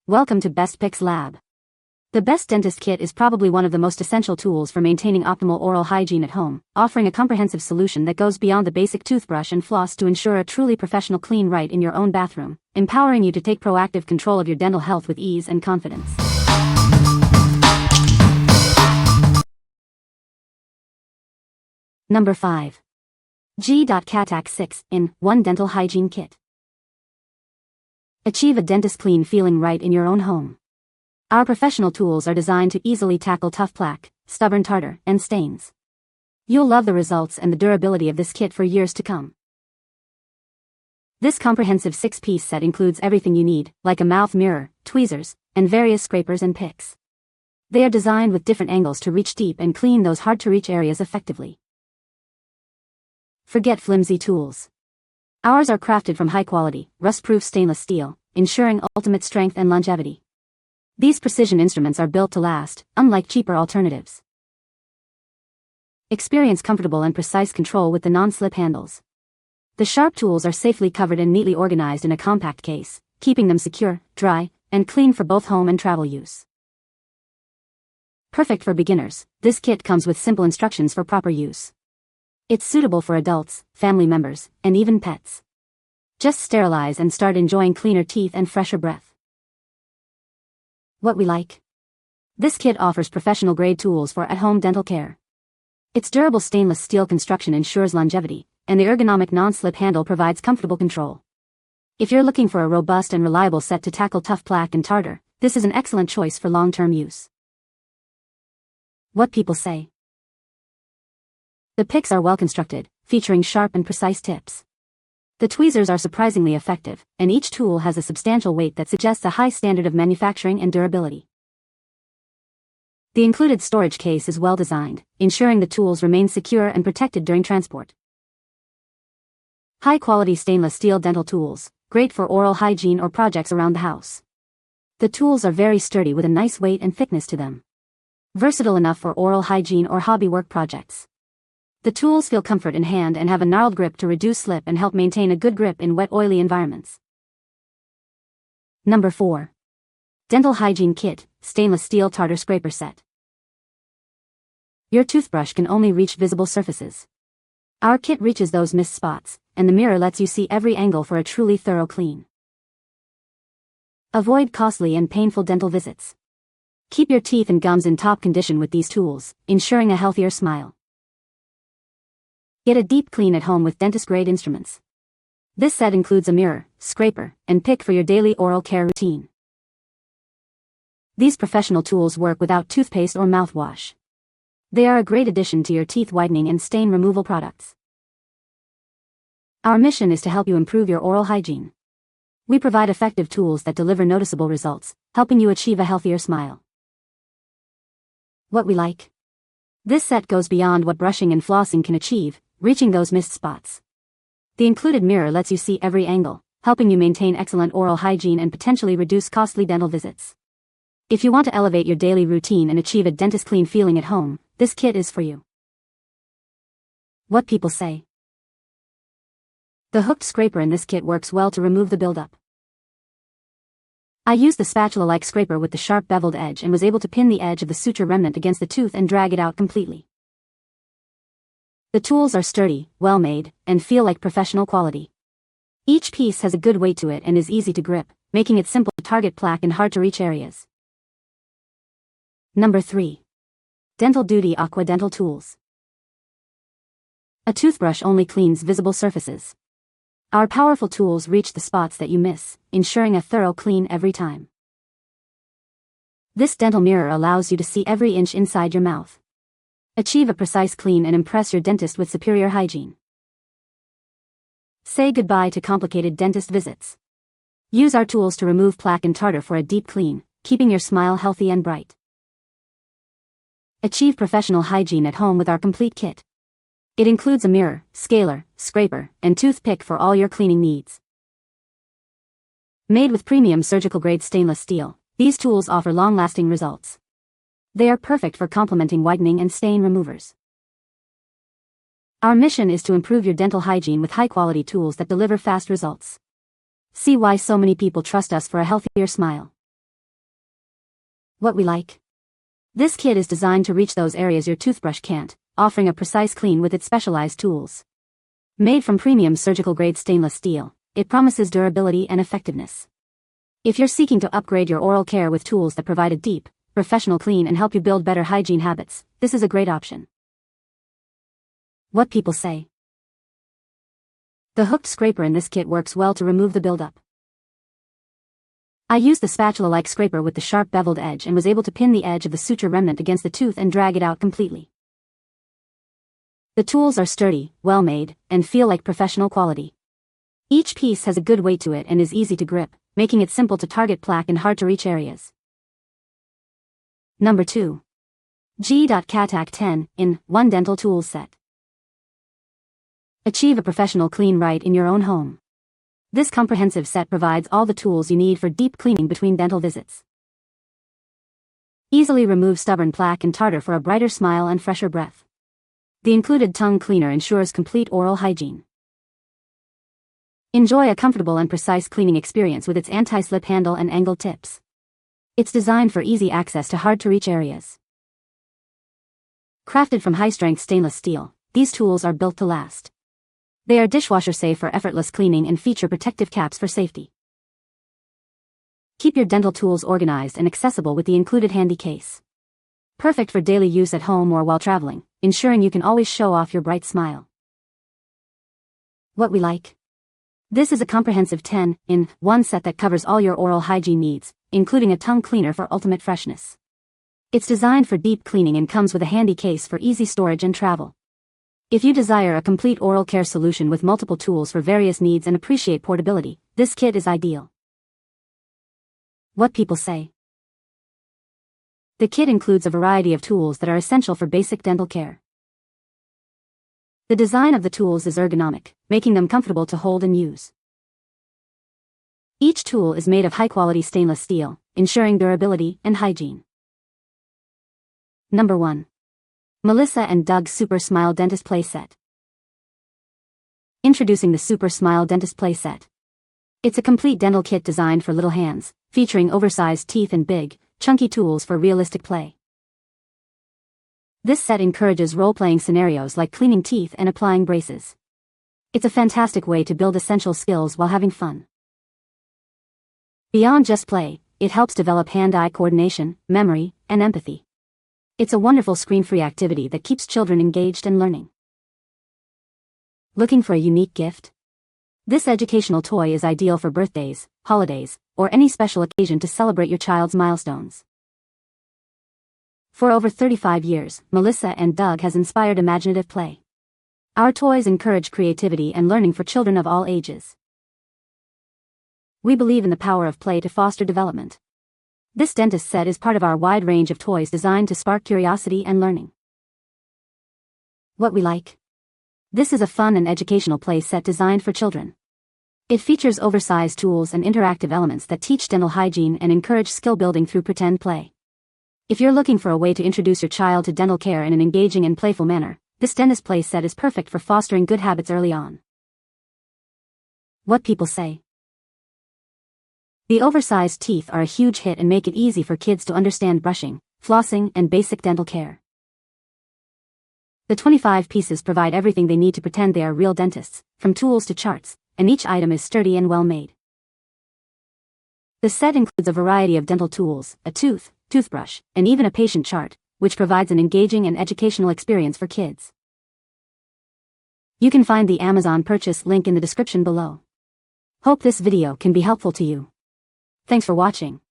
Welcome to Best Picks Lab. The Best Dentist Kit is probably one of the most essential tools for maintaining optimal oral hygiene at home, offering a comprehensive solution that goes beyond the basic toothbrush and floss to ensure a truly professional clean right in your own bathroom, empowering you to take proactive control of your dental health with ease and confidence. Number 5. G.CATACC 6-in-1 Dental Hygiene Kit. Achieve a dentist clean feeling right in your own home. Our professional tools are designed to easily tackle tough plaque, stubborn tartar, and stains. You'll love the results and the durability of this kit for years to come. This comprehensive 6-piece set includes everything you need, like a mouth mirror, tweezers, and various scrapers and picks. They are designed with different angles to reach deep and clean those hard-to-reach areas effectively. Forget flimsy tools. Ours are crafted from high-quality, rust-proof stainless steel, ensuring ultimate strength and longevity. These precision instruments are built to last, unlike cheaper alternatives. Experience comfortable and precise control with the non-slip handles. The sharp tools are safely covered and neatly organized in a compact case, keeping them secure, dry, and clean for both home and travel use. Perfect for beginners, this kit comes with simple instructions for proper use. It's suitable for adults, family members, and even pets. Just sterilize and start enjoying cleaner teeth and fresher breath. What we like? This kit offers professional-grade tools for at-home dental care. Its durable stainless steel construction ensures longevity, and the ergonomic non-slip handle provides comfortable control. If you're looking for a robust and reliable set to tackle tough plaque and tartar, this is an excellent choice for long-term use. What people say? The picks are well constructed, featuring sharp and precise tips. The tweezers are surprisingly effective, and each tool has a substantial weight that suggests a high standard of manufacturing and durability. The included storage case is well designed, ensuring the tools remain secure and protected during transport. High-quality stainless steel dental tools, great for oral hygiene or projects around the house. The tools are very sturdy with a nice weight and thickness to them. Versatile enough for oral hygiene or hobby work projects. The tools feel comfort in hand and have a gnarled grip to reduce slip and help maintain a good grip in wet, oily environments. Number 4. Dental Hygiene Kit, Stainless Steel Tartar Scraper Set. Your toothbrush can only reach visible surfaces. Our kit reaches those missed spots, and the mirror lets you see every angle for a truly thorough clean. Avoid costly and painful dental visits. Keep your teeth and gums in top condition with these tools, ensuring a healthier smile. Get a deep clean at home with dentist-grade instruments. This set includes a mirror, scraper, and pick for your daily oral care routine. These professional tools work without toothpaste or mouthwash. They are a great addition to your teeth whitening and stain removal products. Our mission is to help you improve your oral hygiene. We provide effective tools that deliver noticeable results, helping you achieve a healthier smile. What we like? This set goes beyond what brushing and flossing can achieve, reaching those missed spots. The included mirror lets you see every angle, helping you maintain excellent oral hygiene and potentially reduce costly dental visits. If you want to elevate your daily routine and achieve a dentist clean feeling at home, this kit is for you. What people say? The hooked scraper in this kit works well to remove the buildup. I used the spatula-like scraper with the sharp beveled edge and was able to pin the edge of the suture remnant against the tooth and drag it out completely. The tools are sturdy, well-made, and feel like professional quality. Each piece has a good weight to it and is easy to grip, making it simple to target plaque in hard-to-reach areas. Number 3. Dental Duty Aqua Dental Tools. A toothbrush only cleans visible surfaces. Our powerful tools reach the spots that you miss, ensuring a thorough clean every time. This dental mirror allows you to see every inch inside your mouth. Achieve a precise clean and impress your dentist with superior hygiene. Say goodbye to complicated dentist visits. Use our tools to remove plaque and tartar for a deep clean, keeping your smile healthy and bright. Achieve professional hygiene at home with our complete kit. It includes a mirror, scaler, scraper, and toothpick for all your cleaning needs. Made with premium surgical-grade stainless steel, these tools offer long-lasting results. They are perfect for complementing whitening and stain removers. Our mission is to improve your dental hygiene with high-quality tools that deliver fast results. See why so many people trust us for a healthier smile. What we like? This kit is designed to reach those areas your toothbrush can't, offering a precise clean with its specialized tools. Made from premium surgical-grade stainless steel, it promises durability and effectiveness. If you're seeking to upgrade your oral care with tools that provide a deep, professional clean and help you build better hygiene habits, this is a great option. What people say. The hooked scraper in this kit works well to remove the buildup. I used the spatula-like scraper with the sharp beveled edge and was able to pin the edge of the suture remnant against the tooth and drag it out completely. The tools are sturdy, well-made, and feel like professional quality. Each piece has a good weight to it and is easy to grip, making it simple to target plaque in hard-to-reach areas. Number 2. G.CATACC 10-in-1 Dental Tools Set. Achieve a professional clean right in your own home. This comprehensive set provides all the tools you need for deep cleaning between dental visits. Easily remove stubborn plaque and tartar for a brighter smile and fresher breath. The included tongue cleaner ensures complete oral hygiene. Enjoy a comfortable and precise cleaning experience with its anti-slip handle and angled tips. It's designed for easy access to hard-to-reach areas. Crafted from high-strength stainless steel, these tools are built to last. They are dishwasher safe for effortless cleaning and feature protective caps for safety. Keep your dental tools organized and accessible with the included handy case. Perfect for daily use at home or while traveling, ensuring you can always show off your bright smile. What we like? This is a comprehensive 10-in-1 set that covers all your oral hygiene needs, including a tongue cleaner for ultimate freshness. It's designed for deep cleaning and comes with a handy case for easy storage and travel. If you desire a complete oral care solution with multiple tools for various needs and appreciate portability, this kit is ideal. What people say. The kit includes a variety of tools that are essential for basic dental care. The design of the tools is ergonomic, making them comfortable to hold and use. Each tool is made of high-quality stainless steel, ensuring durability and hygiene. Number 1. Melissa & Doug Super Smile Dentist Play Set. Introducing the Super Smile Dentist Play Set. It's a complete dental kit designed for little hands, featuring oversized teeth and big, chunky tools for realistic play. This set encourages role-playing scenarios like cleaning teeth and applying braces. It's a fantastic way to build essential skills while having fun. Beyond just play, it helps develop hand-eye coordination, memory, and empathy. It's a wonderful screen-free activity that keeps children engaged and learning. Looking for a unique gift? This educational toy is ideal for birthdays, holidays, or any special occasion to celebrate your child's milestones. For over 35 years, Melissa & Doug has inspired imaginative play. Our toys encourage creativity and learning for children of all ages. We believe in the power of play to foster development. This dentist set is part of our wide range of toys designed to spark curiosity and learning. What we like? This is a fun and educational play set designed for children. It features oversized tools and interactive elements that teach dental hygiene and encourage skill building through pretend play. If you're looking for a way to introduce your child to dental care in an engaging and playful manner, this dentist play set is perfect for fostering good habits early on. What people say. The oversized teeth are a huge hit and make it easy for kids to understand brushing, flossing, and basic dental care. The 25 pieces provide everything they need to pretend they are real dentists, from tools to charts, and each item is sturdy and well made. The set includes a variety of dental tools, a toothbrush, and even a patient chart, which provides an engaging and educational experience for kids. You can find the Amazon purchase link in the description below. Hope this video can be helpful to you. Thanks for watching.